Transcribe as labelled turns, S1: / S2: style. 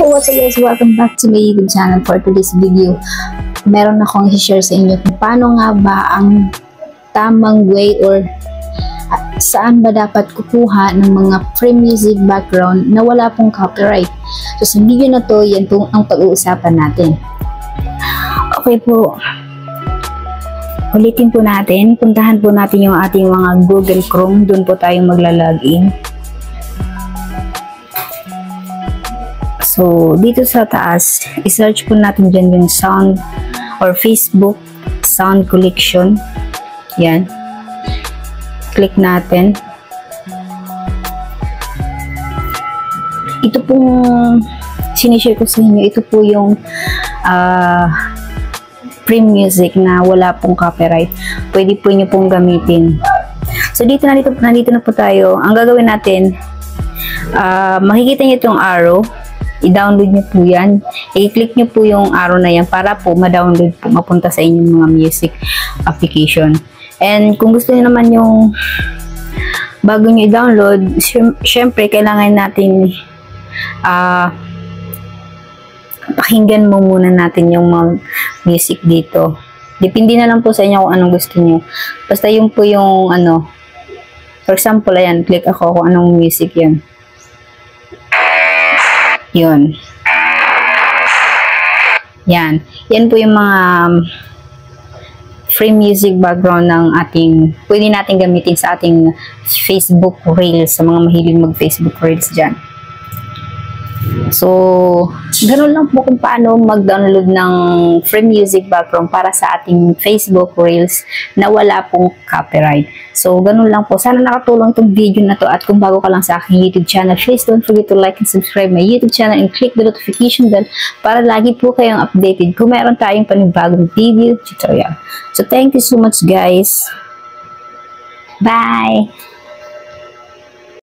S1: Hey, what's up guys? Welcome back to my YouTube channel. For today's video, meron akong i-share sa inyo kung paano nga ba ang tamang way or saan ba dapat kukuha ng mga free music background na wala pong copyright. So sa video na to, yan po ang pag-uusapan natin. Okay po, ulitin po natin, puntahan po natin yung ating mga Google Chrome, doon po tayo magla-login. So, dito sa taas, i-search po natin dyan yung sound or Facebook sound collection. Yan. Click natin. Ito pong sinishare ko sa inyo, ito po yung free music na wala pong copyright. Pwede po nyo pong gamitin. So, nandito na po tayo. Ang gagawin natin, makikita nyo itong arrow. I-download nyo po yan. I-click nyo po yung arrow na yan para po ma-download po, mapunta sa inyong mga music application. And kung gusto nyo naman yung bago nyo i-download, syempre kailangan natin pakinggan mo muna natin yung mga music dito. Depende na lang po sa inyo kung anong gusto nyo. Basta yun po yung for example, ayan, click ako kung anong music yan. Yun. Yan. Yan po yung mga free music background ng ating, pwede natin gamitin sa ating Facebook Reels, sa mga mahilig mag-Facebook Reels dyan. So, ganun lang po kung paano mag-download ng free music background para sa ating Facebook Reels na wala pong copyright. So, ganun lang po. Sana nakatulong itong video na to, at kung bago ka lang sa aking YouTube channel, please don't forget to like and subscribe my YouTube channel and click the notification bell para lagi po kayong updated kung mayroon tayong panibagong video tutorial. So, thank you so much guys. Bye!